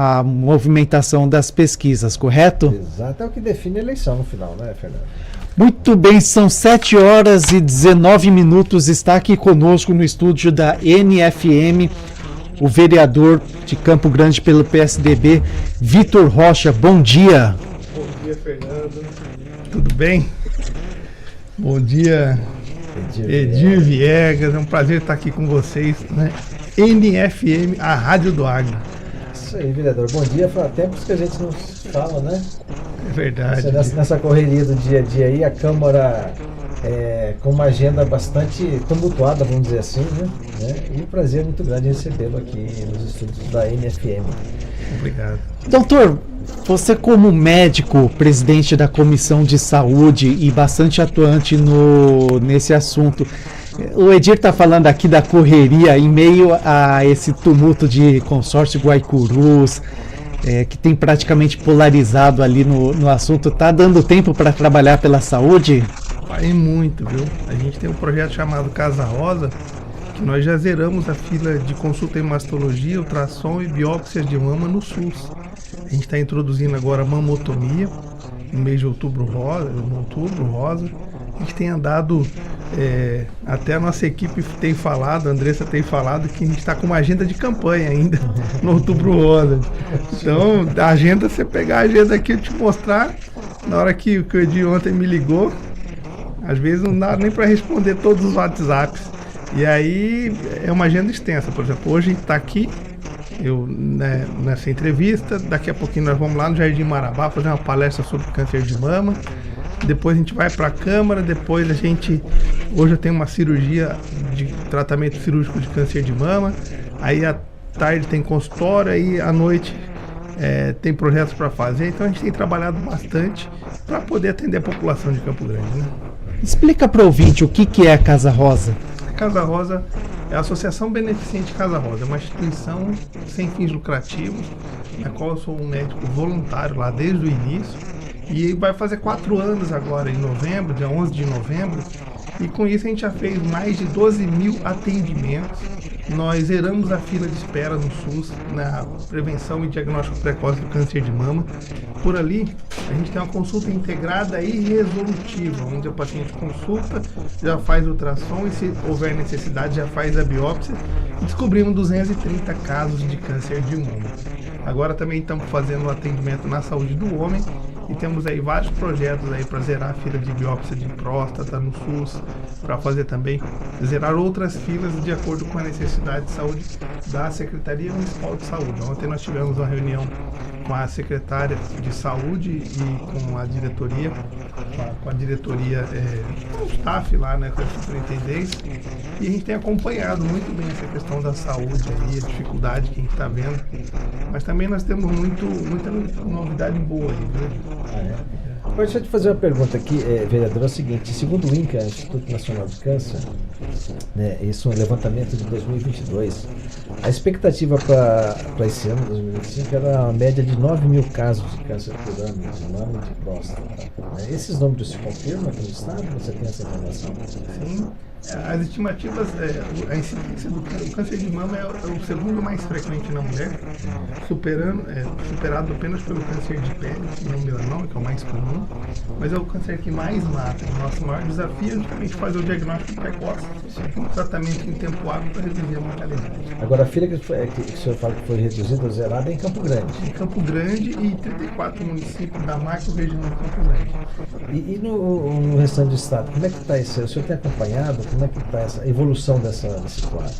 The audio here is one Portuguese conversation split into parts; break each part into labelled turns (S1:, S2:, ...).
S1: a movimentação das pesquisas, correto?
S2: Exato, é o que define a eleição no final, né, Fernando?
S1: Muito bem, são 7h19, está aqui conosco no estúdio da NFM, o vereador de Campo Grande pelo PSDB, Vitor Rocha. Bom dia.
S3: Bom dia, Fernando. Tudo bem? Bom dia, Edir Viegas. É um prazer estar aqui com vocês, né? NFM, a Rádio do Agro.
S2: Isso aí, vereador. Bom dia. Faz tempos que a gente não fala, né?
S3: É verdade.
S2: Nessa correria do dia a dia aí, a Câmara com uma agenda bastante tumultuada, vamos dizer assim, né? E um prazer muito grande recebê-lo aqui nos estúdios da NFM.
S3: Obrigado.
S1: Doutor, você como médico, presidente da Comissão de Saúde e bastante atuante nesse assunto, o Edir está falando aqui da correria em meio a esse tumulto de consórcio Guaicurus, que tem praticamente polarizado ali no assunto. Está dando tempo para trabalhar pela saúde?
S3: Vai muito, viu? A gente tem um projeto chamado Casa Rosa, que nós já zeramos a fila de consulta em mastologia, ultrassom e biópsias de mama no SUS. A gente está introduzindo agora a mamotomia, no mês de outubro rosa. A gente tem andado, até a nossa equipe tem falado, a Andressa tem falado, que a gente está com uma agenda de campanha ainda no outubro rosa. Então, a agenda, você pegar a agenda aqui e te mostrar, na hora que o Edir ontem me ligou, às vezes não dá nem para responder todos os WhatsApps. E aí é uma agenda extensa. Por exemplo, hoje a gente está aqui, nessa entrevista, daqui a pouquinho nós vamos lá no Jardim Marabá fazer uma palestra sobre câncer de mama. Depois a gente vai para a Câmara, depois hoje eu tenho uma cirurgia de tratamento cirúrgico de câncer de mama, aí à tarde tem consultório, aí à noite tem projetos para fazer, então a gente tem trabalhado bastante para poder atender a população de Campo Grande, né?
S1: Explica para o ouvinte o que é a Casa Rosa.
S3: A Casa Rosa é a Associação Beneficente Casa Rosa, é uma instituição sem fins lucrativos, na qual eu sou um médico voluntário lá desde o início. E vai fazer 4 anos agora, em novembro, dia 11 de novembro. E com isso a gente já fez mais de 12 mil atendimentos. Nós zeramos a fila de espera no SUS, na prevenção e diagnóstico precoce do câncer de mama. Por ali, a gente tem uma consulta integrada e resolutiva, onde o paciente consulta, já faz ultrassom e, se houver necessidade, já faz a biópsia. E descobrimos 230 casos de câncer de mama. Agora também estamos fazendo um atendimento na saúde do homem. E temos aí vários projetos aí para zerar a fila de biópsia de próstata no SUS, para fazer também zerar outras filas de acordo com a necessidade de saúde da Secretaria Municipal de Saúde. Ontem nós tivemos uma reunião com a secretária de saúde e com a diretoria, com o staff lá, né, com a superintendência, e a gente tem acompanhado muito bem essa questão da saúde aí, a dificuldade que a gente está vendo, mas também nós temos muita novidade boa aí, viu?
S2: Deixa eu te fazer uma pergunta aqui, vereador, é o seguinte: segundo o INCA, Instituto Nacional de Câncer, né, isso é um levantamento de 2022, a expectativa para esse ano, 2025, era uma média de 9 mil casos de câncer por ano, de mama e de próstata. Esses números se confirmam aqui no estado? Você tem essa informação?
S3: Sim. As estimativas, a incidência do câncer de mama é o segundo mais frequente na mulher, superado apenas pelo câncer de pele, não melanoma, que é o mais comum, mas é o câncer que mais mata. O nosso maior desafio é justamente fazer o diagnóstico precoce, um tratamento em tempo hábil para reduzir a mortalidade.
S2: Agora, a fila que o senhor fala que foi reduzida ou zerada é em Campo Grande.
S3: Em Campo Grande e 34 municípios da macro-região de Campo Grande.
S2: E no restante do estado, como é que está isso? O senhor tem acompanhado? Como é que está essa evolução desse quadro?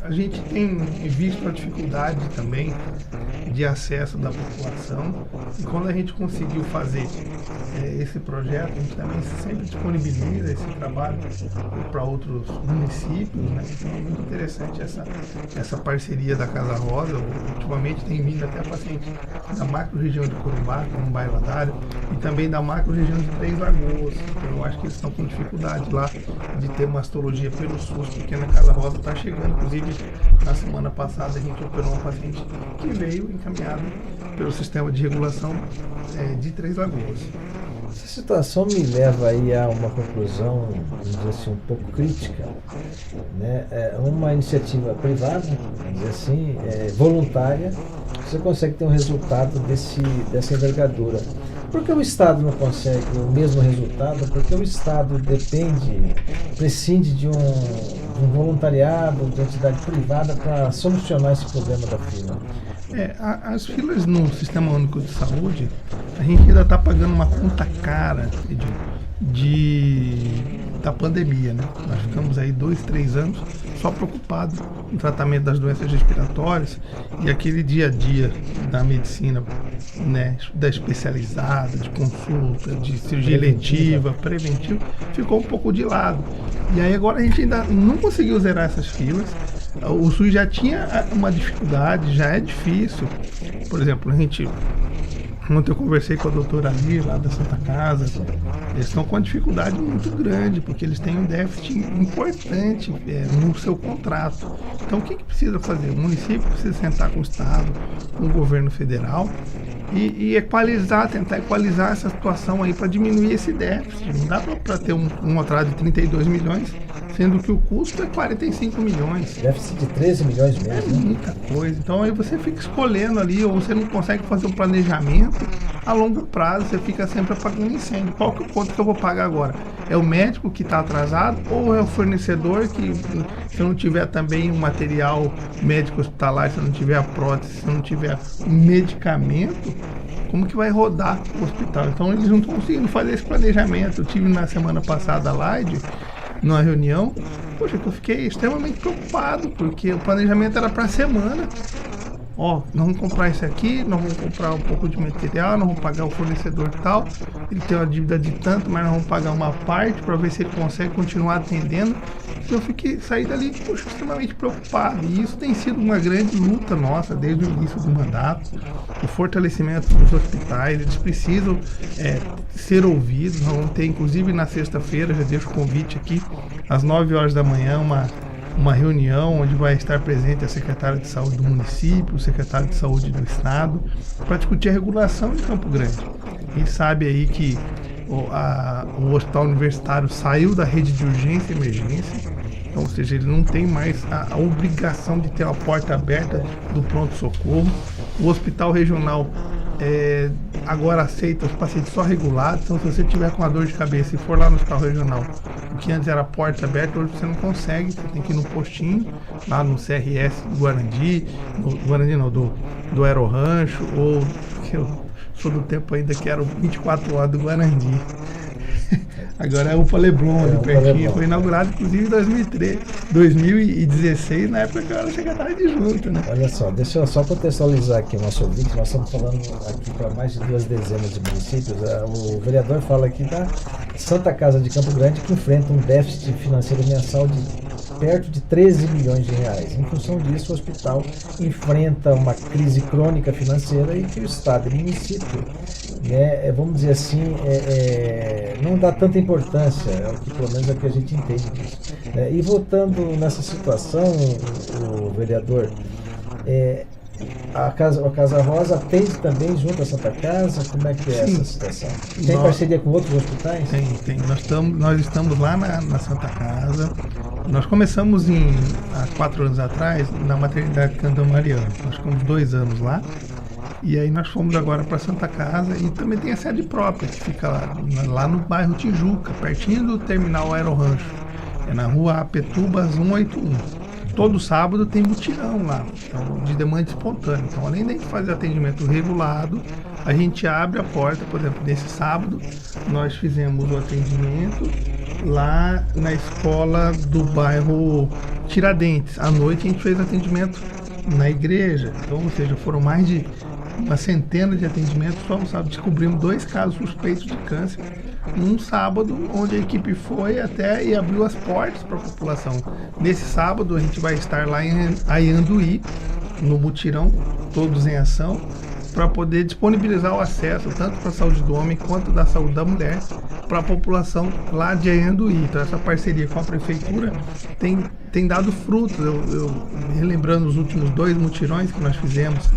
S3: A gente tem visto a dificuldade também de acesso da população, e quando a gente conseguiu fazer esse projeto, a gente também sempre disponibiliza esse trabalho para outros municípios, né? Então é muito interessante essa parceria da Casa Rosa. Ultimamente tem vindo até pacientes da macro-região de Corumbá, como Bailadário, e também da macro-região de Três Lagoas. Então, eu acho que eles estão com dificuldade lá de ter mastologia pelo SUS, porque na Casa Rosa está chegando. Inclusive, na semana passada a gente operou um paciente que veio encaminhado pelo sistema de regulação de Três Lagoas.
S2: Essa situação me leva aí a uma conclusão, vamos dizer assim, um pouco crítica, né? Uma iniciativa privada, vamos dizer assim, voluntária, você consegue ter um resultado dessa envergadura. Por que o Estado não consegue o mesmo resultado? Porque o Estado prescinde de um voluntariado, de uma entidade privada para solucionar esse problema da fila.
S3: As filas no Sistema Único de Saúde, a gente ainda está pagando uma conta cara da pandemia, né? Nós ficamos aí 2, 3 anos só preocupados no tratamento das doenças respiratórias e aquele dia a dia da medicina, né, da especializada, de consulta, de cirurgia eletiva, preventiva, ficou um pouco de lado. E aí agora a gente ainda não conseguiu zerar essas filas. O SUS já tinha uma dificuldade, já é difícil. Por exemplo, ontem eu conversei com a doutora Ali, lá da Santa Casa. Eles estão com uma dificuldade muito grande, porque eles têm um déficit importante no seu contrato. Então, o que precisa fazer? O município precisa sentar com o Estado, com o governo federal e tentar equalizar essa situação aí para diminuir esse déficit. Não dá para ter um atraso de 32 milhões, sendo que o custo é 45 milhões.
S2: Déficit de 13 milhões mesmo.
S3: É muita coisa. Então aí você fica escolhendo ali, ou você não consegue fazer um planejamento a longo prazo, você fica sempre apagando incêndio. Qual que é o ponto que eu vou pagar agora? É o médico que está atrasado ou é o fornecedor que, se eu não tiver também um material médico hospitalar, se eu não tiver a prótese, se eu não tiver um medicamento, como que vai rodar o hospital? Então eles não estão conseguindo fazer esse planejamento. Eu tive na semana passada lá numa reunião, poxa, que eu fiquei extremamente preocupado, porque o planejamento era para a semana. Nós vamos comprar isso aqui, nós vamos comprar um pouco de material, nós vamos pagar o fornecedor tal, ele tem uma dívida de tanto, mas nós vamos pagar uma parte para ver se ele consegue continuar atendendo. Eu saí dali, poxa, extremamente preocupado. E isso tem sido uma grande luta nossa desde o início do mandato. O fortalecimento dos hospitais, eles precisam ser ouvidos. Nós vamos ter, inclusive, na sexta-feira, já deixo o convite aqui, às 9 horas da manhã, uma reunião onde vai estar presente a secretária de saúde do município, o secretário de saúde do estado, para discutir a regulação de Campo Grande. A gente sabe aí que o hospital universitário saiu da rede de urgência e emergência, então, ou seja, ele não tem mais a obrigação de ter a porta aberta do pronto-socorro. O hospital regional agora aceita os pacientes só regulados, então se você tiver com uma dor de cabeça e for lá no hospital regional, o que antes era porta aberta, hoje você não consegue, você tem que ir no postinho, lá no CRS do Guarandi, do Aerorancho, ou que eu sou do tempo ainda que era o 24 horas do Guarandi. Agora é o Leblon, ali pertinho. Foi inaugurado, inclusive, em 2016, na época que eu era secretário de junta, né?
S2: Olha só, deixa eu só contextualizar aqui o nosso ouvinte. Nós estamos falando aqui para mais de 2 dezenas de municípios. O vereador fala aqui da Santa Casa de Campo Grande, que enfrenta um déficit financeiro mensal de perto de 13 milhões de reais. Em função disso, o hospital enfrenta uma crise crônica financeira e que o Estado e o município, vamos dizer assim, não dá tanta importância, pelo menos é o que a gente entende disso. E voltando nessa situação, o vereador, a Casa Rosa atende também junto à Santa Casa? Como é que é essa situação? Tem parceria com outros hospitais?
S3: Tem. Nós estamos lá na Santa Casa. Nós começamos há 4 anos atrás na maternidade Cândido Mariano. Nós ficamos 2 anos lá. E aí nós fomos agora para Santa Casa e também tem a sede própria, que fica lá no bairro Tijuca, pertinho do terminal Aerorancho. É na rua Apetubas 181. Todo sábado tem mutirão lá, então, de demanda espontânea. Então, além de a gente fazer atendimento regulado, a gente abre a porta. Por exemplo, nesse sábado, nós fizemos o atendimento lá na escola do bairro Tiradentes. À noite, a gente fez atendimento na igreja. Então, ou seja, foram mais de uma centena de atendimentos. Só no sábado descobrimos 2 casos suspeitos de câncer num sábado, onde a equipe foi até e abriu as portas para a população. Nesse sábado a gente vai estar lá em Ayanduí, no mutirão, todos em ação, para poder disponibilizar o acesso tanto para a saúde do homem quanto da saúde da mulher para a população lá de Ayanduí. Então essa parceria com a prefeitura tem dado frutos. Eu relembrando os últimos 2 mutirões que nós fizemos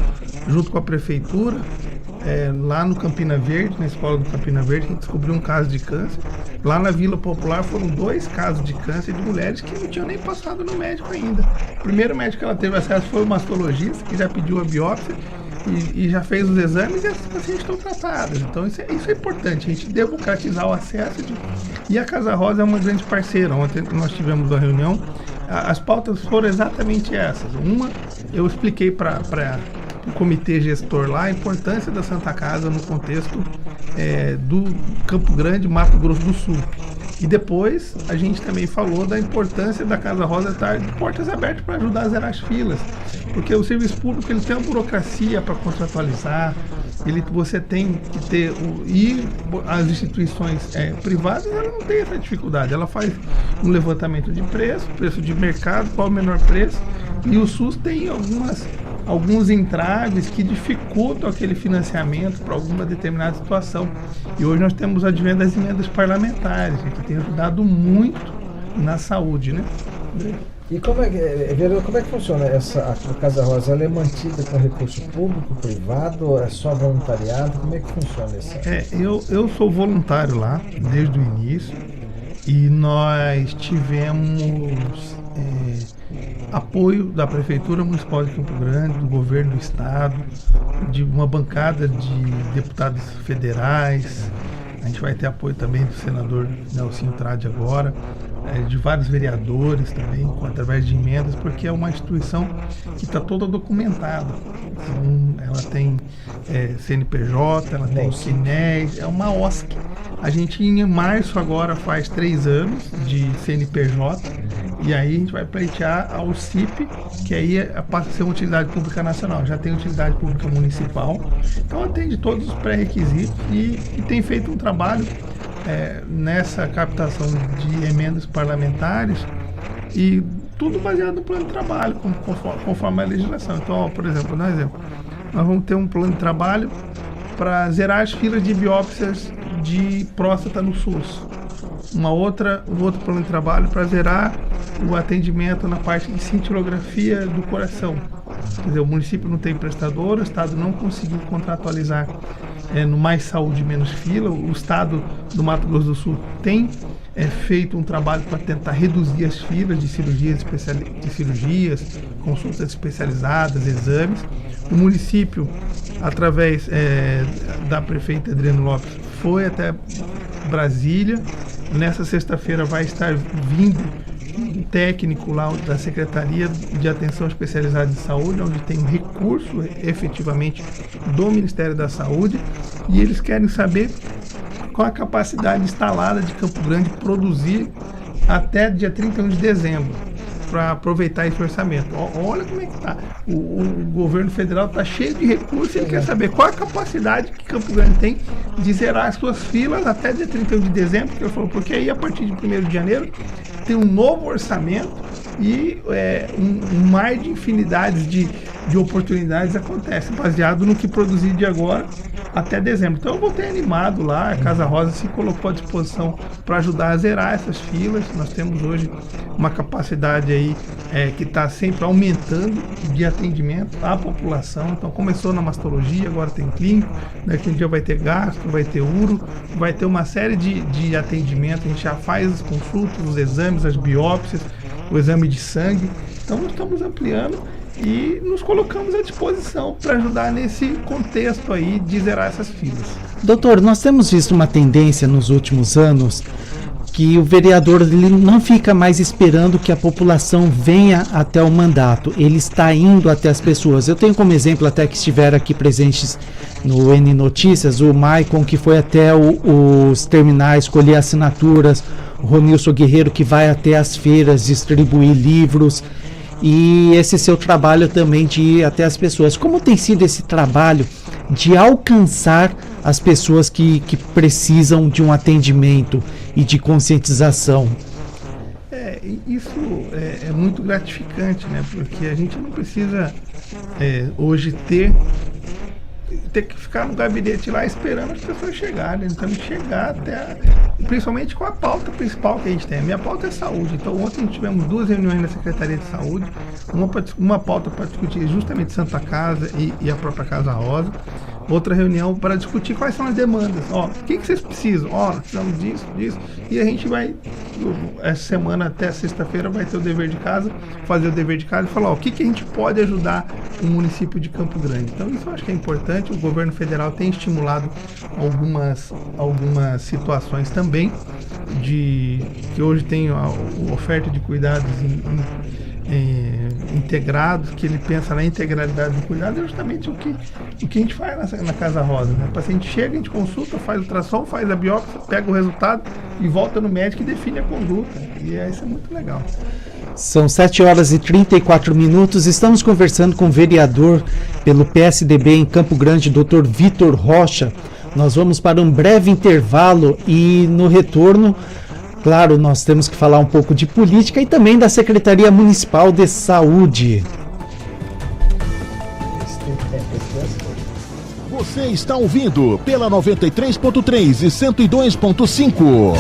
S3: junto com a prefeitura, lá no Campina Verde, na escola do Campina Verde, a gente descobriu um caso de câncer. Lá na Vila Popular foram 2 casos de câncer de mulheres que não tinham nem passado no médico ainda. O primeiro médico que ela teve acesso foi o mastologista, que já pediu a biópsia e já fez os exames, e essas pacientes estão tratadas. Então isso é importante, a gente democratizar o acesso. E a Casa Rosa é uma grande parceira. Ontem nós tivemos uma reunião, as pautas foram exatamente essas. Uma, eu expliquei para o comitê gestor lá a importância da Santa Casa no contexto do Campo Grande, Mato Grosso do Sul. E depois a gente também falou da importância da Casa Rosa estar de portas abertas para ajudar a zerar as filas. Porque o serviço público ele tem uma burocracia para contratualizar, você tem que ter... E as instituições privadas, ela não tem essa dificuldade. Ela faz um levantamento de preço de mercado, qual o menor preço. E o SUS tem alguns entraves que dificultam aquele financiamento para alguma determinada situação. E hoje nós temos o advento das emendas parlamentares, que tem ajudado muito na saúde, né?
S2: E como é que funciona a Casa Rosa? Ela é mantida com recurso público, privado, é só voluntariado? Como é que funciona isso?
S3: Eu sou voluntário lá desde o início e nós tivemos apoio da Prefeitura Municipal de Campo Grande, do Governo do Estado, de uma bancada de deputados federais. A gente vai ter apoio também do senador Nelsinho Trade agora, de vários vereadores também, através de emendas, porque é uma instituição que está toda documentada. Então, ela tem CNPJ, ela tem CNES, é uma OSC. A gente em março agora faz 3 anos de CNPJ, e aí a gente vai pleitear ao CIP, que aí passa a ser uma utilidade pública nacional. Já tem utilidade pública municipal, então atende todos os pré-requisitos e tem feito um trabalho nessa captação de emendas parlamentares, e tudo baseado no plano de trabalho, conforme a legislação. Então, por exemplo, nós vamos ter um plano de trabalho para zerar as filas de biópsias de próstata no SUS. Um outro plano de trabalho para zerar o atendimento na parte de cintilografia do coração. Quer dizer, o município não tem prestador, o Estado não conseguiu contratualizar no Mais Saúde Menos Fila. O Estado do Mato Grosso do Sul tem feito um trabalho para tentar reduzir as filas de cirurgias, consultas especializadas, exames. O município, através da prefeita Adriano Lopes, foi até Brasília. Nessa sexta-feira vai estar vindo um técnico lá da Secretaria de Atenção Especializada de Saúde, onde tem um recurso efetivamente do Ministério da Saúde, e eles querem saber qual a capacidade instalada de Campo Grande produzir até dia 31 de dezembro, para aproveitar esse orçamento. Olha como é que está. O governo federal está cheio de recursos, ele quer saber qual a capacidade que Campo Grande tem de zerar as suas filas até dia 31 de dezembro, que ele falou, porque aí a partir de 1º de janeiro tem um novo orçamento e um mar de infinidades de oportunidades acontece, baseado no que produzir de agora até dezembro. Então eu voltei animado lá, a Casa Rosa se colocou à disposição para ajudar a zerar essas filas. Nós temos hoje uma capacidade aí que está sempre aumentando de atendimento à população. Então começou na mastologia, agora tem clínico, daqui um dia vai ter gastro, vai ter uro, vai ter uma série de atendimento. A gente já faz as consultas, os exames, as biópsias, o exame de sangue. Então nós estamos ampliando e nos colocamos à disposição para ajudar nesse contexto aí de zerar essas filas.
S1: Doutor, nós temos visto uma tendência nos últimos anos que o vereador ele não fica mais esperando que a população venha até o mandato, ele está indo até as pessoas. Eu tenho como exemplo até que estiveram aqui presentes no N Notícias, o Maicon, que foi até os terminais colher assinaturas, o Ronilson Guerreiro, que vai até as feiras distribuir livros, e esse seu trabalho também de ir até as pessoas. Como tem sido esse trabalho de alcançar as pessoas que precisam de um atendimento e de conscientização?
S3: Isso é muito gratificante, né? Porque a gente não precisa hoje ter que ficar no gabinete lá esperando as pessoas chegarem. Nós temos que chegar principalmente com a pauta principal que a gente tem. A minha pauta é saúde. Então ontem tivemos 2 reuniões na Secretaria de Saúde, uma pauta para discutir justamente Santa Casa e a própria Casa Rosa. outra reunião para discutir quais são as demandas. Ó, o que vocês precisam? Ó, precisamos disso. E a gente vai, essa semana até sexta-feira, vai ter o dever de casa, fazer o dever de casa e falar, ó, o que a gente pode ajudar o município de Campo Grande. Então isso eu acho que é importante. O governo federal tem estimulado algumas situações também, que hoje tem a oferta de cuidados integrados, que ele pensa na integralidade do cuidado, é justamente o que a gente faz na Casa Rosa, né? O paciente chega, a gente consulta, faz ultrassom, faz a biópsia, pega o resultado e volta no médico e define a conduta. E isso é muito legal.
S1: São 7h34. Estamos conversando com o vereador pelo PSDB em Campo Grande, Dr. Vitor Rocha. Nós vamos para um breve intervalo e no retorno, claro, nós temos que falar um pouco de política e também da Secretaria Municipal de Saúde.
S4: Você está ouvindo pela 93.3 e 102.5.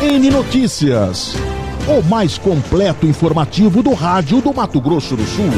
S4: N Notícias, o mais completo informativo do rádio do Mato Grosso do Sul.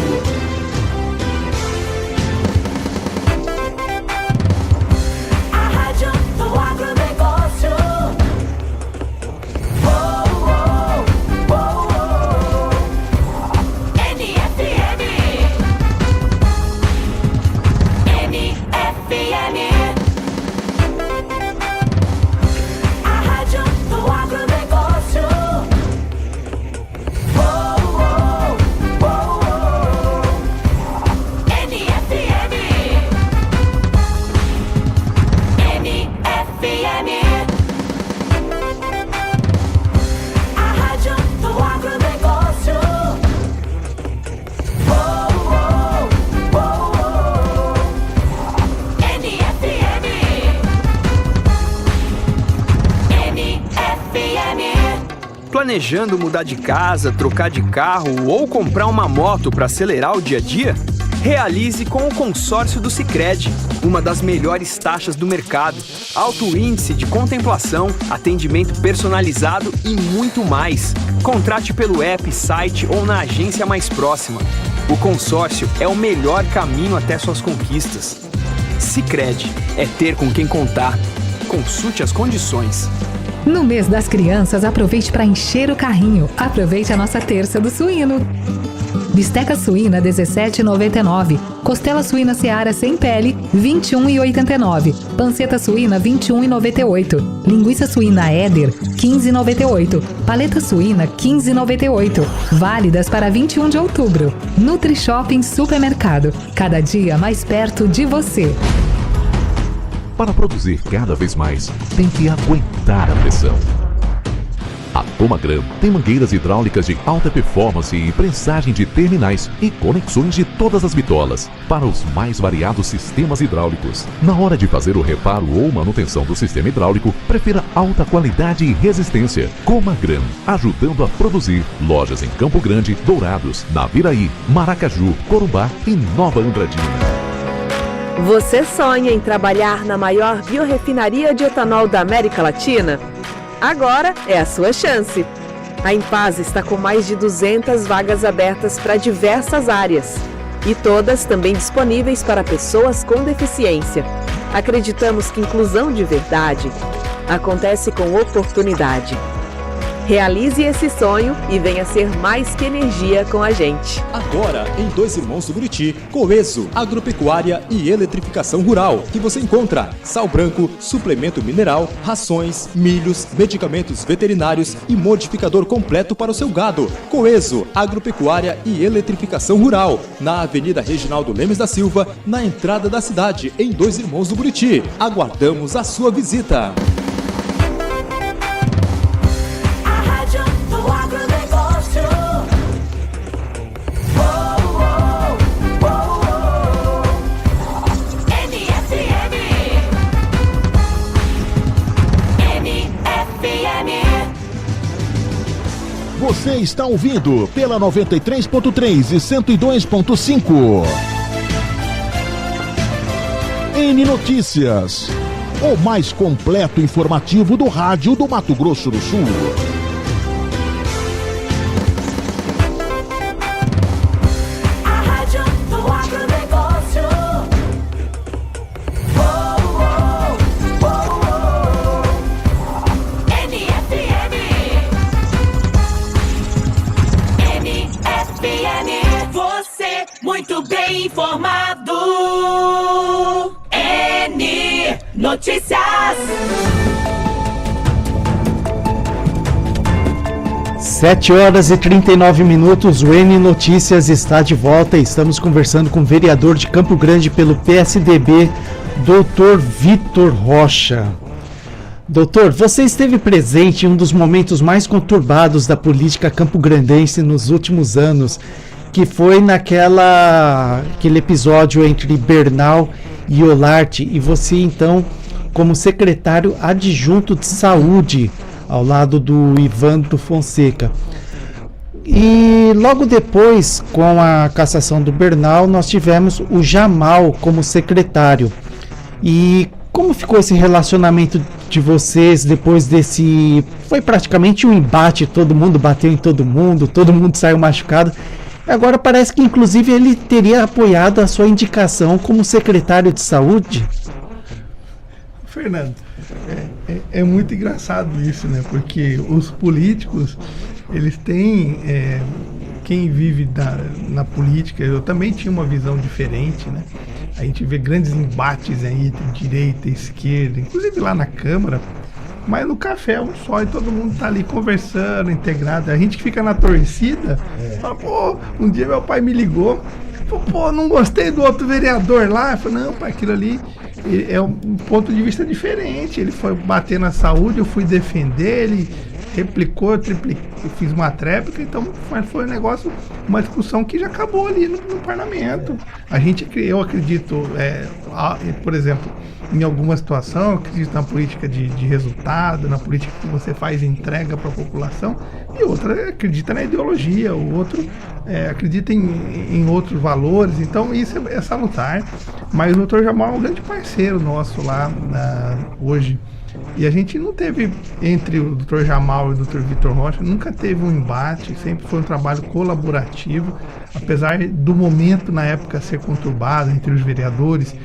S5: Planejando mudar de casa, trocar de carro ou comprar uma moto para acelerar o dia a dia? Realize com o consórcio do Sicredi, uma das melhores taxas do mercado, alto índice de contemplação, atendimento personalizado e muito mais. Contrate pelo app, site ou na agência mais próxima. O consórcio é o melhor caminho até suas conquistas. Sicredi é ter com quem contar. Consulte as condições.
S6: No mês das crianças, aproveite para encher o carrinho. Aproveite a nossa terça do suíno. Bisteca suína, R$ 17,99. Costela suína Seara sem pele, R$ 21,89. Panceta suína, R$ 21,98. Linguiça suína Éder, R$ 15,98. Paleta suína, R$ 15,98. Válidas para 21 de outubro. Nutri Shopping Supermercado. Cada dia mais perto de você.
S4: Para produzir cada vez mais, tem que aguentar a pressão. A Tomagram tem mangueiras hidráulicas de alta performance e prensagem de terminais e conexões de todas as bitolas para os mais variados sistemas hidráulicos. Na hora de fazer o reparo ou manutenção do sistema hidráulico, prefira alta qualidade e resistência. Tomagram, ajudando a produzir. Lojas em Campo Grande, Dourados, Naviraí, Maracaju, Corumbá e Nova Andradina.
S7: Você sonha em trabalhar na maior biorefinaria de etanol da América Latina? Agora é a sua chance. A Impasa está com mais de 200 vagas abertas para diversas áreas e todas também disponíveis para pessoas com deficiência. Acreditamos que inclusão de verdade acontece com oportunidade. Realize esse sonho e venha ser mais que energia com a gente.
S8: Agora, em Dois Irmãos do Buriti, Coeso, Agropecuária e Eletrificação Rural, que você encontra sal branco, suplemento mineral, rações, milhos, medicamentos veterinários e modificador completo para o seu gado. Coeso, Agropecuária e Eletrificação Rural, na Avenida Reginaldo Lemes da Silva, na entrada da cidade, em Dois Irmãos do Buriti. Aguardamos a sua visita.
S4: Você está ouvindo pela 93.3 e 102.5. N Notícias, o mais completo informativo do rádio do Mato Grosso do Sul.
S7: A Rádio do Agronegócio.
S9: Notícias.
S1: 7h39, o N Notícias está de volta e estamos conversando com o vereador de Campo Grande pelo PSDB, Dr. Vitor Rocha. Doutor, você esteve presente em um dos momentos mais conturbados da política campograndense nos últimos anos, que foi aquele episódio entre Bernal e Olarte, e você então, como secretário adjunto de saúde, ao lado do Ivandro Fonseca. E logo depois, com a cassação do Bernal, nós tivemos o Jamal como secretário. E como ficou esse relacionamento de vocês depois desse... Foi praticamente um embate, todo mundo bateu em todo mundo saiu machucado. Agora parece que inclusive ele teria apoiado a sua indicação como secretário de saúde.
S3: Fernando, é muito engraçado isso, né? Porque os políticos, eles têm... quem vive na política, eu também tinha uma visão diferente, né? A gente vê grandes embates aí entre direita e esquerda, inclusive lá na Câmara, mas no café é um só e todo mundo tá ali conversando, integrado. A gente que fica na torcida, fala, pô, um dia meu pai me ligou, falou, pô, não gostei do outro vereador lá. Eu falei, não, pai, aquilo ali é um ponto de vista diferente. Ele foi bater na saúde, eu fui defender, ele replicou, eu fiz uma tréplica, então foi um negócio, uma discussão que já acabou ali no parlamento. Eu acredito, por exemplo, em alguma situação, eu acredito na política de resultado, na política que você faz entrega para a população, e outra acredita na ideologia, o outro acredita em outros valores, então isso é salutar. Mas o Dr. Jamal é um grande parceiro nosso lá hoje. E a gente não teve, entre o Dr. Jamal e o Dr. Vitor Rocha, nunca teve um embate, sempre foi um trabalho colaborativo, apesar do momento na época ser conturbado entre os vereadores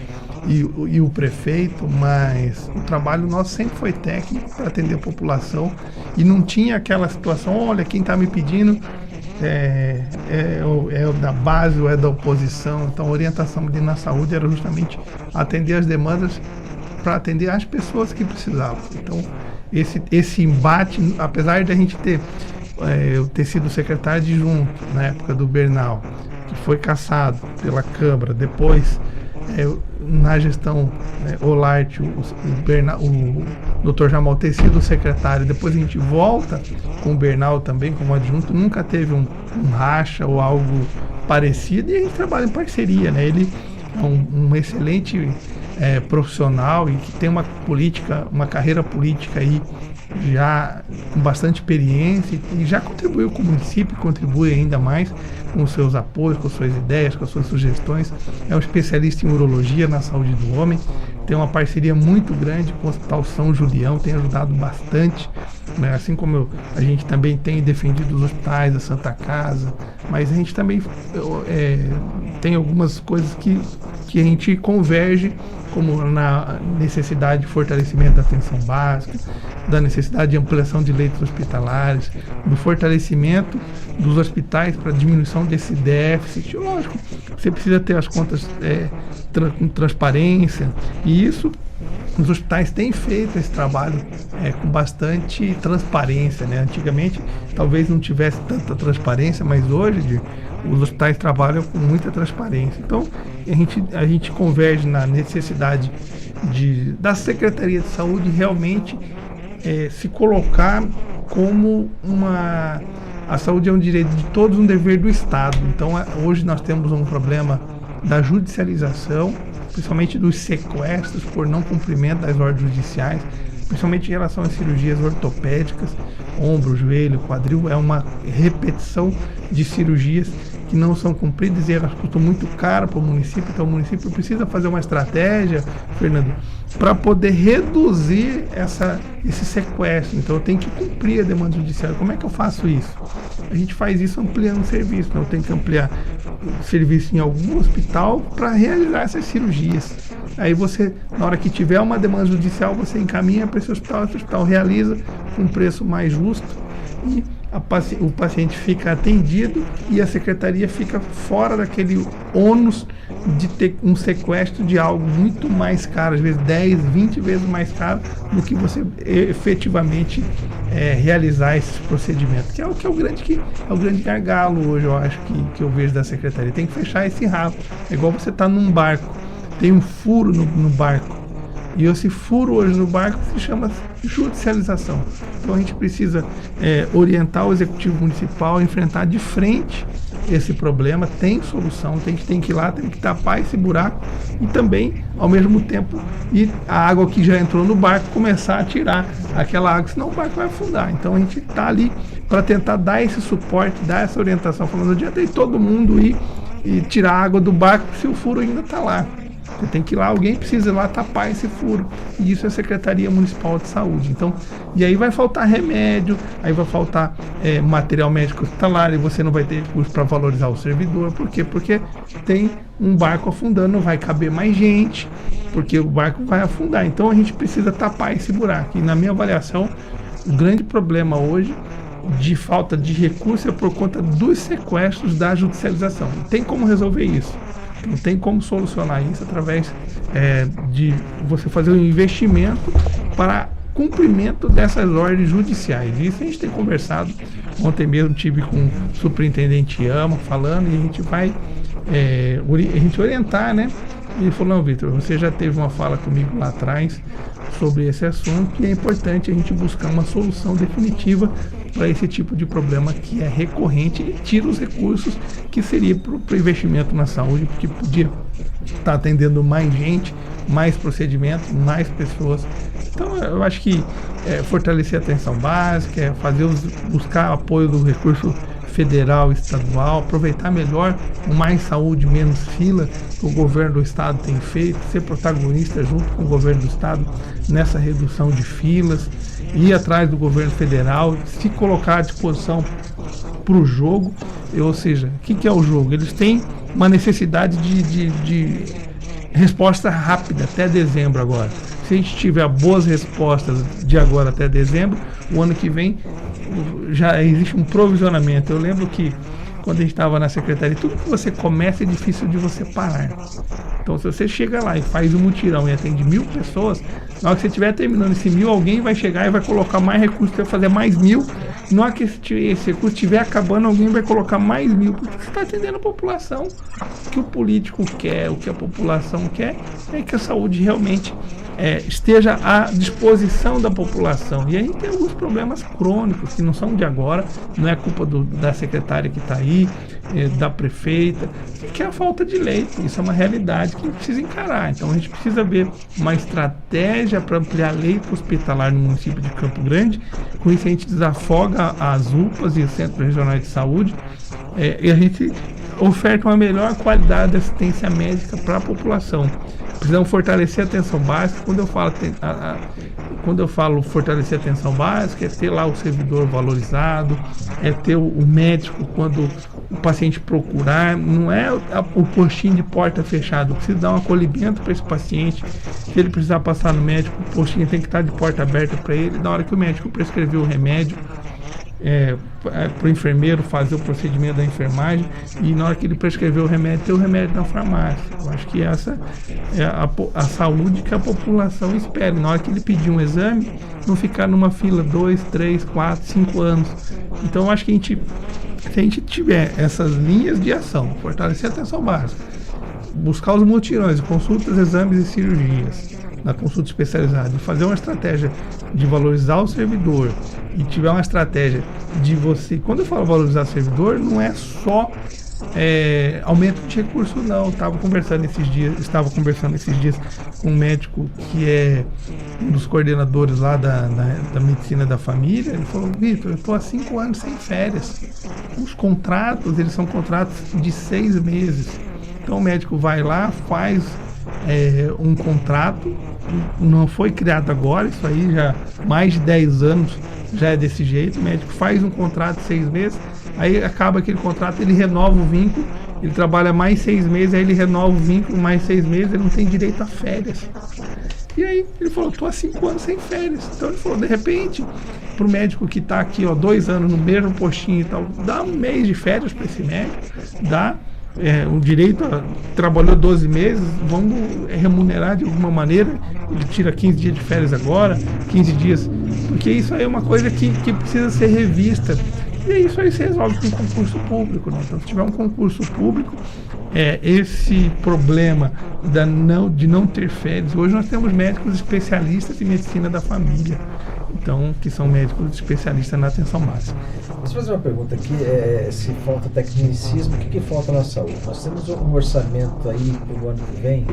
S3: e o prefeito, mas o trabalho nosso sempre foi técnico para atender a população e não tinha aquela situação, olha, quem está me pedindo é da base ou é da oposição. Então a orientação ali na saúde era justamente atender as demandas para atender as pessoas que precisavam. Então, esse embate, apesar de a gente eu ter sido secretário adjunto na época do Bernal, que foi cassado pela Câmara, depois, na gestão Olarte, o Dr. Jamal ter sido secretário, depois a gente volta com o Bernal também como adjunto, nunca teve um racha ou algo parecido, e a gente trabalha em parceria, né? Ele é um excelente profissional e que tem uma carreira política aí já com bastante experiência e já contribuiu com o município, contribui ainda mais com os seus apoios, com as suas ideias, com as suas sugestões. É um especialista em urologia na saúde do homem, tem uma parceria muito grande com o Hospital São Julião, tem ajudado bastante, né? Assim como a gente também tem defendido os hospitais, a Santa Casa, mas a gente também tem algumas coisas que a gente converge, como na necessidade de fortalecimento da atenção básica, da necessidade de ampliação de leitos hospitalares, do fortalecimento dos hospitais para diminuição desse déficit. Lógico, você precisa ter as contas com transparência, e isso os hospitais têm feito esse trabalho com bastante transparência, né? Antigamente talvez não tivesse tanta transparência, mas hoje os hospitais trabalham com muita transparência. Então a gente converge na necessidade da Secretaria de Saúde realmente se colocar como a saúde é um direito de todos, um dever do Estado. Então hoje nós temos um problema da judicialização, principalmente dos sequestros por não cumprimento das ordens judiciais, principalmente em relação às cirurgias ortopédicas, ombro, joelho, quadril. É uma repetição de cirurgias que não são cumpridas e elas custam muito caro para o município. Então o município precisa fazer uma estratégia, Fernando, para poder reduzir esse sequestro. Então eu tenho que cumprir a demanda judicial. Como é que eu faço isso? A gente faz isso ampliando o serviço. Então eu tenho que ampliar o serviço em algum hospital para realizar essas cirurgias. Aí você, na hora que tiver uma demanda judicial, você encaminha para esse hospital realiza com um preço mais justo e o paciente fica atendido e a secretaria fica fora daquele ônus de ter um sequestro de algo muito mais caro, às vezes 10, 20 vezes mais caro do que você efetivamente realizar esse procedimento, que é o grande gargalo hoje, eu acho que eu vejo da secretaria. Tem que fechar esse rabo. É igual você tá num barco, tem um furo no barco, e esse furo hoje no barco se chama judicialização. Então a gente precisa orientar o executivo municipal a enfrentar de frente esse problema. Tem solução, tem que ir lá, tem que tapar esse buraco e também, ao mesmo tempo, a água que já entrou no barco começar a tirar aquela água, senão o barco vai afundar. Então a gente está ali para tentar dar esse suporte, dar essa orientação, falando: não adianta todo mundo ir e tirar a água do barco se o furo ainda está lá. Você tem que ir lá, alguém precisa ir lá tapar esse furo. E isso é a Secretaria Municipal de Saúde. Então, e aí vai faltar remédio, aí vai faltar material médico hospitalar, e você não vai ter recurso para valorizar o servidor. Por quê? Porque tem um barco afundando, não vai caber mais gente, porque o barco vai afundar. Então a gente precisa tapar esse buraco. E na minha avaliação, o grande problema hoje de falta de recurso é por conta dos sequestros da judicialização. Não tem como resolver isso. Não tem como solucionar isso através de você fazer um investimento para cumprimento dessas ordens judiciais. Isso a gente tem conversado. Ontem mesmo tive com o superintendente Ama falando, e a gente vai orientar, né? E ele falou: não, Vitor, você já teve uma fala comigo lá atrás sobre esse assunto, e é importante a gente buscar uma solução definitiva para esse tipo de problema que é recorrente e tira os recursos que seria para o investimento na saúde, porque podia estar atendendo mais gente, mais procedimentos, mais pessoas. Então eu acho que fortalecer a atenção básica, buscar apoio do recurso federal, estadual, aproveitar melhor o Mais Saúde, Menos Fila, que o governo do estado tem feito, ser protagonista junto com o governo do estado nessa redução de filas, ir atrás do governo federal, se colocar à disposição para o jogo. Ou seja, o que é o jogo? Eles têm uma necessidade de resposta rápida até dezembro agora. Se a gente tiver boas respostas de agora até dezembro, o ano que vem já existe um provisionamento. Eu lembro que quando a gente estava na secretaria, tudo que você começa é difícil de você parar. Então, se você chega lá e faz um mutirão e atende 1.000 pessoas, na hora que você estiver terminando esse 1.000, alguém vai chegar e vai colocar mais recursos para fazer mais 1.000. Na hora que esse recurso estiver acabando, alguém vai colocar mais 1.000, porque você está atendendo a população. O que o político quer, o que a população quer, é que a saúde realmente esteja à disposição da população. E aí tem alguns problemas crônicos que não são de agora, não é culpa da secretária que está aí, da prefeita, que é a falta de leito. Isso é uma realidade que a gente precisa encarar. Então a gente precisa ver uma estratégia para ampliar leito hospitalar no município de Campo Grande. Com isso a gente desafoga as UPAs e os centros regionais de saúde, e a gente oferta uma melhor qualidade de assistência médica para a população. Precisamos fortalecer a atenção básica. Quando eu falo fortalecer a atenção básica, é ter lá o servidor valorizado, é ter o médico quando o paciente procurar, não é o postinho de porta fechada. Precisa dar um acolhimento para esse paciente. Se ele precisar passar no médico, o postinho tem que estar de porta aberta para ele. Na hora que o médico prescrever o remédio, para o enfermeiro fazer o procedimento da enfermagem, e na hora que ele prescrever o remédio, ter o remédio na farmácia. Eu acho que essa é a saúde que a população espera. Na hora que ele pedir um exame, não ficar numa fila 2, 3, 4, 5 anos. Então eu acho que se a gente tiver essas linhas de ação, fortalecer a atenção básica, buscar os mutirões, consultas, exames e cirurgias na consulta especializada, e fazer uma estratégia de valorizar o servidor, e tiver uma estratégia de você, quando eu falo valorizar o servidor, não é só aumento de recurso, não. Estava conversando esses dias com um médico que é um dos coordenadores lá da medicina da família. Ele falou: Vitor, eu estou há 5 anos sem férias. Os contratos, eles são contratos de 6 meses. Então o médico vai lá, faz um contrato, não foi criado agora, isso aí já mais de 10 anos já é desse jeito. O médico faz um contrato de 6 meses, aí acaba aquele contrato, ele renova o vínculo, ele trabalha mais 6 meses, aí ele renova o vínculo mais 6 meses, ele não tem direito a férias. E aí ele falou, estou há 5 anos sem férias. Então ele falou, de repente, para o médico que está aqui 2 anos no mesmo postinho e tal, dá 1 mês de férias para esse médico, dá o direito trabalhou 12 meses, vamos remunerar de alguma maneira, ele tira 15 dias de férias agora, 15 dias, porque isso aí é uma coisa que precisa ser revista. E isso aí se resolve com concurso público, né? Então, se tiver um concurso público, esse problema de não ter férias, hoje nós temos médicos especialistas em medicina da família, então, que são médicos especialistas na atenção máxima.
S2: Deixa eu fazer uma pergunta aqui, se falta tecnicismo, o que falta na saúde? Nós temos um orçamento aí para o ano que vem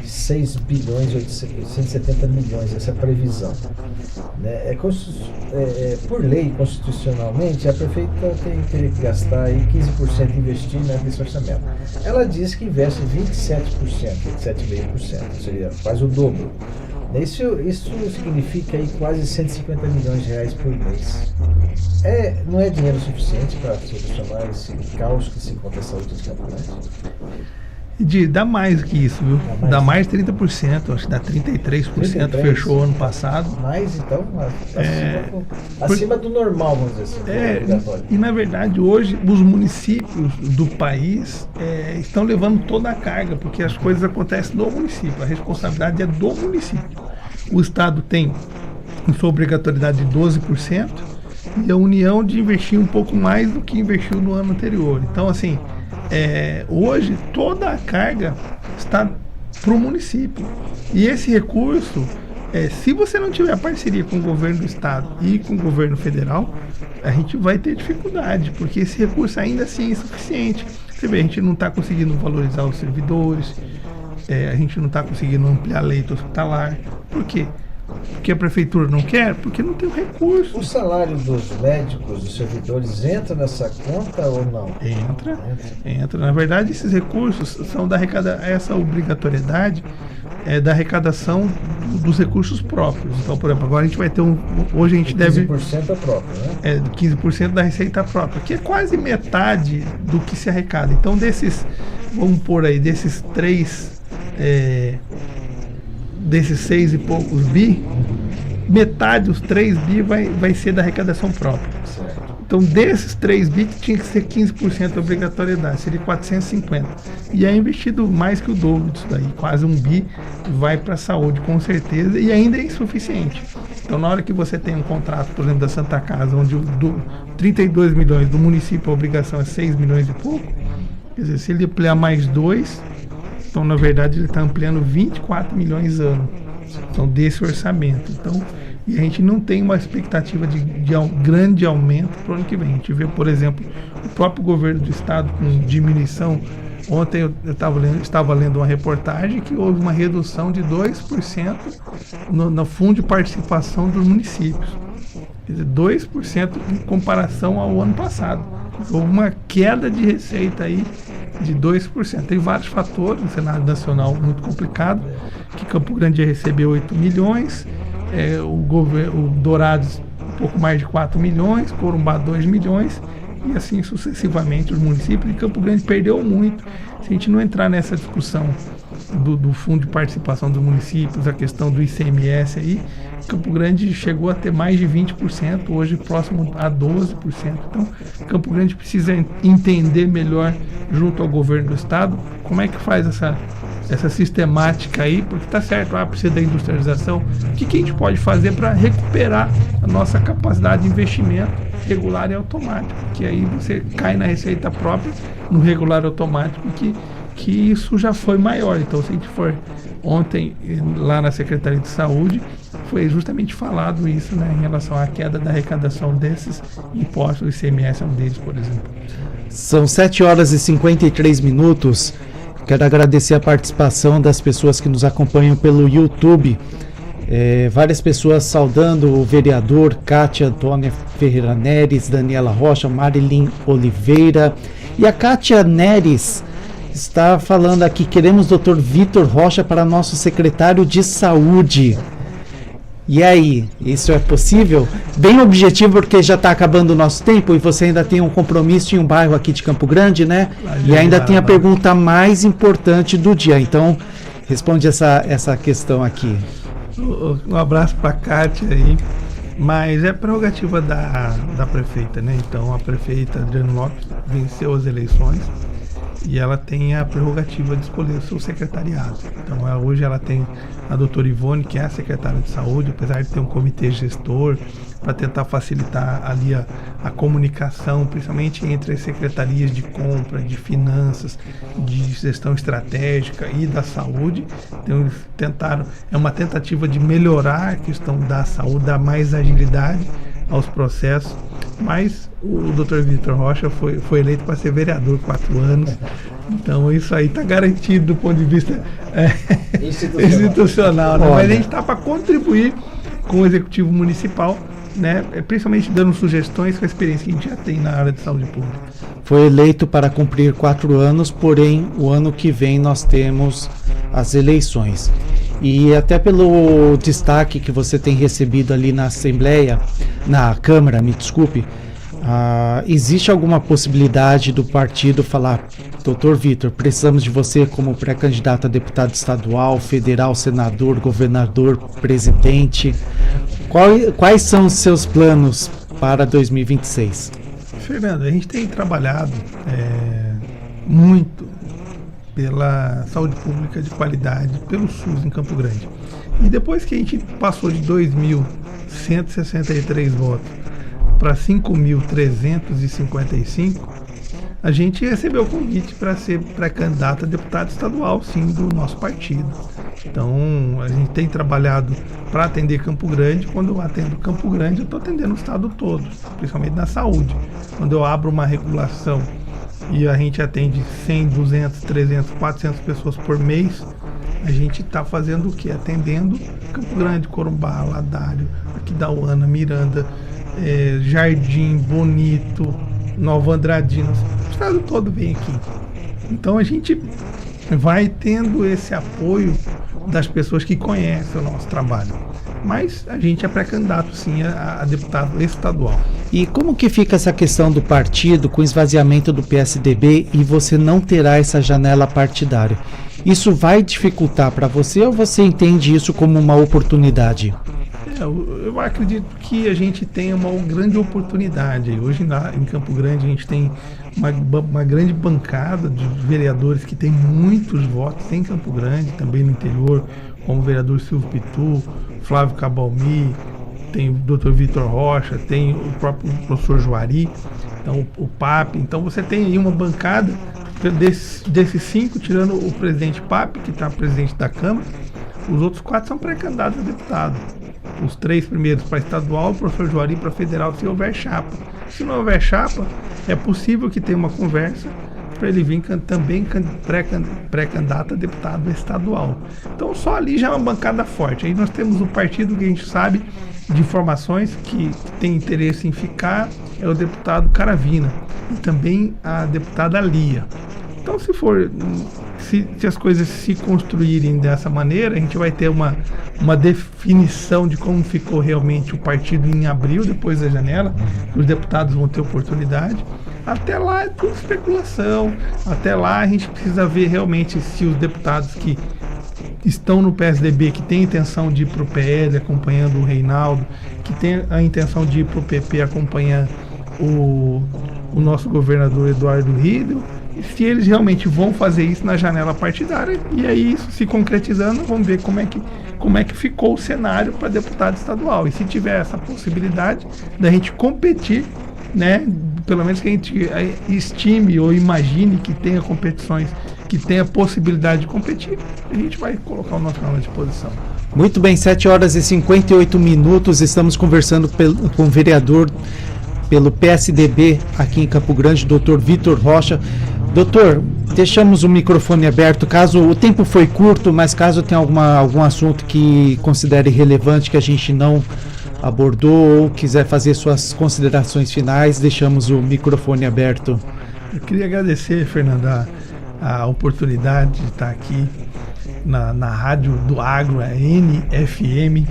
S2: de 6 bilhões e 870 milhões, essa é a previsão. Né? Por lei, constitucionalmente, a prefeita teria que gastar aí 15% investir nesse orçamento. Ela diz que investe 27%, 7,5%, seria quase o dobro. Isso significa aí quase 150 milhões de reais por mês. Não é dinheiro suficiente para solucionar esse caos que se encontra a saúde dos Campo Grande?
S3: Dá mais que isso, viu? Dá mais 30%, acho que dá 33%, fechou ano passado.
S2: Mais então? Acima do normal, vamos dizer assim.
S3: E na verdade hoje os municípios do país estão levando toda a carga, porque as coisas acontecem no município, a responsabilidade é do município. O Estado tem sua obrigatoriedade de 12% e a União de investir um pouco mais do que investiu no ano anterior. Então assim, hoje toda a carga está para o município. E esse recurso, se você não tiver parceria com o governo do estado e com o governo federal, a gente vai ter dificuldade, porque esse recurso ainda assim é insuficiente. Você vê, a gente não está conseguindo valorizar os servidores, a gente não está conseguindo ampliar leito hospitalar. Por quê? Porque a prefeitura não quer? Porque não tem o recurso.
S2: O salário dos médicos, dos servidores, entra nessa conta ou não?
S3: Entra. Na verdade, esses recursos são essa obrigatoriedade da arrecadação dos recursos próprios. Então, por exemplo, agora a gente vai ter hoje a gente
S2: 15% é próprio, né?
S3: 15% da receita própria, que é quase metade do que se arrecada. Então, vamos pôr aí, desses 6 e poucos bi, metade, os 3 bi vai ser da arrecadação própria. Então desses 3 bi que tinha que ser 15% de obrigatoriedade, seria 450. E é investido mais que o dobro disso daí, quase 1 bi vai para a saúde com certeza, e ainda é insuficiente. Então na hora que você tem um contrato, por exemplo, da Santa Casa, onde 32 milhões do município, a obrigação é 6 milhões e pouco, quer dizer, se ele ampliar mais 2, então, na verdade, ele está ampliando 24 milhões ano. Então, desse orçamento. Então, e a gente não tem uma expectativa de grande aumento para o ano que vem. A gente vê, por exemplo, o próprio governo do estado com diminuição. Ontem eu estava lendo uma reportagem que houve uma redução de 2% no fundo de participação dos municípios. Quer dizer, 2% em comparação ao ano passado. Houve uma queda de receita aí de 2%. Tem vários fatores, no cenário nacional muito complicado, que Campo Grande ia receber 8 milhões, o Dourados um pouco mais de 4 milhões, Corumbá 2 milhões, e assim sucessivamente os municípios, e Campo Grande perdeu muito. Se a gente não entrar nessa discussão do fundo de participação dos municípios, a questão do ICMS aí, Campo Grande chegou a ter mais de 20%, hoje próximo a 12%. Então, Campo Grande precisa entender melhor, junto ao governo do estado, como é que faz essa sistemática aí, porque está certo, precisa da industrialização. O que a gente pode fazer para recuperar a nossa capacidade de investimento regular e automático? Que aí você cai na receita própria, no regular automático, que isso já foi maior. Então, se a gente for ontem lá na Secretaria de Saúde, foi justamente falado isso, né, em relação à queda da arrecadação desses impostos, o ICMS é um deles, por exemplo.
S1: São 7 horas e 53 minutos. Quero agradecer a participação das pessoas que nos acompanham pelo YouTube. Várias pessoas saudando o vereador Kátia Antônia Ferreira Neres, Daniela Rocha, Marilyn Oliveira. E a Kátia Neres está falando aqui: queremos Dr. Vitor Rocha para nosso secretário de Saúde. E aí, isso é possível? Bem objetivo, porque já está acabando o nosso tempo e você ainda tem um compromisso em um bairro aqui de Campo Grande, né? E ainda tem a pergunta mais importante do dia. Então, responde essa questão aqui.
S3: Um abraço para a Kátia aí. Mas é prerrogativa da prefeita, né? Então a prefeita Adriana Lopes venceu as eleições e ela tem a prerrogativa de escolher o seu secretariado. Então hoje ela tem a doutora Ivone, que é a secretária de saúde, apesar de ter um comitê gestor para tentar facilitar ali a comunicação, principalmente entre as secretarias de compra, de finanças, de gestão estratégica e da saúde. Então eles tentaram, é uma tentativa de melhorar a questão da saúde, dar mais agilidade aos processos, mas o Dr. Vitor Rocha foi eleito para ser vereador 4 anos, então isso aí está garantido do ponto de vista institucional, né? Mas a gente está para contribuir com o Executivo Municipal, né? Principalmente dando sugestões com a experiência que a gente já tem na área de saúde pública.
S1: Foi eleito para cumprir 4 anos, porém o ano que vem nós temos as eleições. E até pelo destaque que você tem recebido ali na Assembleia, na Câmara, me desculpe, existe alguma possibilidade do partido falar: Dr. Vitor, precisamos de você como pré-candidato a deputado estadual, federal, senador, governador, presidente? Quais são os seus planos para 2026?
S3: Fernando, a gente tem trabalhado muito pela saúde pública de qualidade, pelo SUS em Campo Grande. E depois que a gente passou de 2.163 votos para 5.355, a gente recebeu o convite para ser pré-candidato a deputado estadual, sim, do nosso partido. Então, a gente tem trabalhado para atender Campo Grande. Quando eu atendo Campo Grande, eu estou atendendo o estado todo, principalmente na saúde. Quando eu abro uma regulação e a gente atende 100, 200, 300, 400 pessoas por mês, a gente está fazendo o quê? Atendendo Campo Grande, Corumbá, Ladário, Aquidauana, Miranda, Jardim, Bonito, Nova Andradina, o estado todo vem aqui. Então a gente vai tendo esse apoio das pessoas que conhecem o nosso trabalho. Mas a gente é pré-candidato sim a deputado estadual.
S1: E como que fica essa questão do partido com o esvaziamento do PSDB e você não terá essa janela partidária? Isso vai dificultar para você ou você entende isso como uma oportunidade?
S3: Eu acredito que a gente tem uma grande oportunidade. Hoje em Campo Grande a gente tem uma grande bancada de vereadores que tem muitos votos em Campo Grande, também no interior, como o vereador Silvio Pitu, Flávio Cabalmi, tem o Dr. Vitor Rocha, tem o próprio professor Juari, então, o PAP. Então você tem aí uma bancada desses 5, tirando o presidente PAP, que está presidente da Câmara, os outros 4 são pré-candidatos a deputado. Os 3 primeiros para estadual, o professor Juari para federal, se houver chapa. Se não houver chapa, é possível que tenha uma conversa para ele vir também pré-candidato a deputado estadual. Então só ali já é uma bancada forte. Aí nós temos o partido que a gente sabe de informações que tem interesse em ficar, é o deputado Caravina e também a deputada Lia. Então se as coisas se construírem dessa maneira, a gente vai ter uma definição de como ficou realmente o partido em abril, depois da janela, os deputados vão ter oportunidade. Até lá é tudo especulação, até lá a gente precisa ver realmente se os deputados que estão no PSDB, que têm a intenção de ir para o PL acompanhando o Reinaldo, que tem a intenção de ir para o PP acompanhando o nosso governador Eduardo Riedel, se eles realmente vão fazer isso na janela partidária, e aí isso se concretizando, vamos ver como é que ficou o cenário para deputado estadual. E se tiver essa possibilidade da gente competir, né, pelo menos que a gente estime ou imagine que tenha competições, que tenha possibilidade de competir, a gente vai colocar o nosso canal à disposição.
S1: Muito bem, 7h58, estamos conversando com o vereador pelo PSDB aqui em Campo Grande, Dr. Vitor Rocha. Doutor, deixamos o microfone aberto, caso o tempo foi curto, mas caso tenha algum assunto que considere relevante que a gente não abordou ou quiser fazer suas considerações finais, deixamos o microfone aberto.
S3: Eu queria agradecer, Fernanda, a oportunidade de estar aqui na rádio do Agro, a NFM.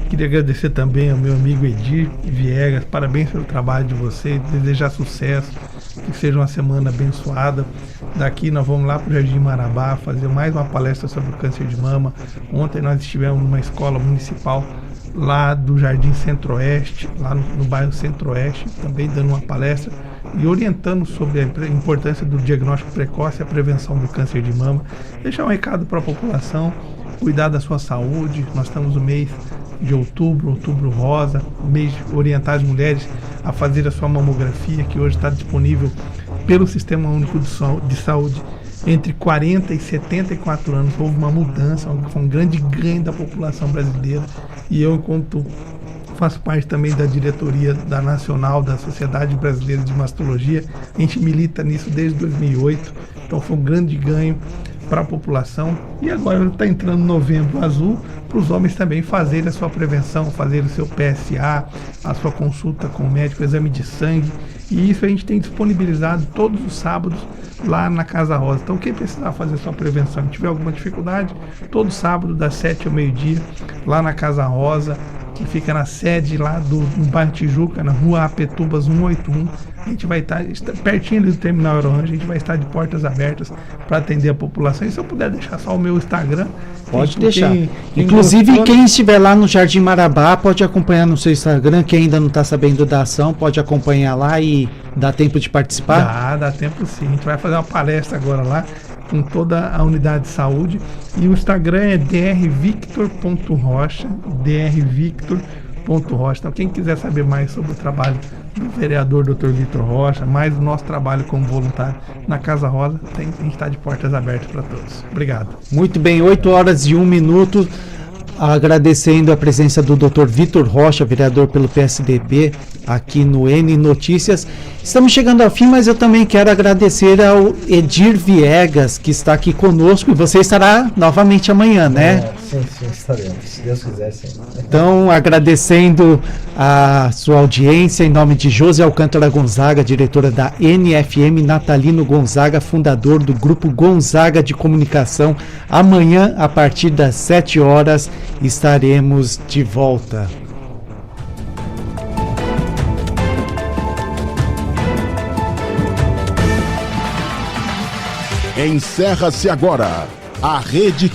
S3: Queria agradecer também ao meu amigo Edir Viegas, parabéns pelo trabalho de vocês, desejar sucesso, que seja uma semana abençoada. Daqui nós vamos lá para o Jardim Marabá fazer mais uma palestra sobre o câncer de mama. Ontem nós estivemos numa escola municipal lá do Jardim Centro-Oeste, lá no bairro Centro-Oeste, também dando uma palestra e orientando sobre a importância do diagnóstico precoce e a prevenção do câncer de mama. Deixar um recado para a população, cuidar da sua saúde. Nós estamos no mês de outubro rosa, mês de orientar as mulheres a fazer a sua mamografia, que hoje está disponível pelo Sistema Único de Saúde. Entre 40 e 74 anos houve uma mudança, foi um grande ganho da população brasileira, e eu, enquanto faço parte também da diretoria da Nacional da Sociedade Brasileira de Mastologia, a gente milita nisso desde 2008, então foi um grande ganho para a população. E agora está entrando Novembro Azul, para os homens também fazerem a sua prevenção, fazerem o seu PSA, a sua consulta com o médico, exame de sangue, e isso a gente tem disponibilizado todos os sábados lá na Casa Rosa. Então quem precisar fazer sua prevenção e tiver alguma dificuldade, todo sábado das 7 ao meio-dia, lá na Casa Rosa, que fica na sede lá no bairro Tijuca, na rua Apetubas 181. A gente vai estar pertinho ali do Terminal Aerorange, a gente vai estar de portas abertas para atender a população. E se eu puder deixar só o meu Instagram...
S1: Pode deixar. Inclusive, quem estiver lá no Jardim Marabá pode acompanhar no seu Instagram. Quem ainda não está sabendo da ação, pode acompanhar lá e dá tempo de participar?
S3: Dá tempo sim. A gente vai fazer uma palestra agora lá com toda a unidade de saúde. E o Instagram é drvictor.rocha, drvictor.rocha. Então, quem quiser saber mais sobre o trabalho do vereador Dr. Vitor Rocha, mais o nosso trabalho como voluntário na Casa Rosa, a gente está de portas abertas para todos. Obrigado.
S1: Muito bem, 8h01. Agradecendo a presença do Dr. Vitor Rocha, vereador pelo PSDB, aqui no N Notícias. Estamos chegando ao fim, mas eu também quero agradecer ao Edir Viegas, que está aqui conosco, e você estará novamente amanhã, né?
S2: Sim, estaremos, se Deus quiser, sim.
S1: Então, agradecendo a sua audiência, em nome de José Alcântara Gonzaga, diretora da NFM, Natalino Gonzaga, fundador do Grupo Gonzaga de Comunicação. Amanhã, a partir das 7 horas, estaremos de volta.
S9: Encerra-se agora a Rede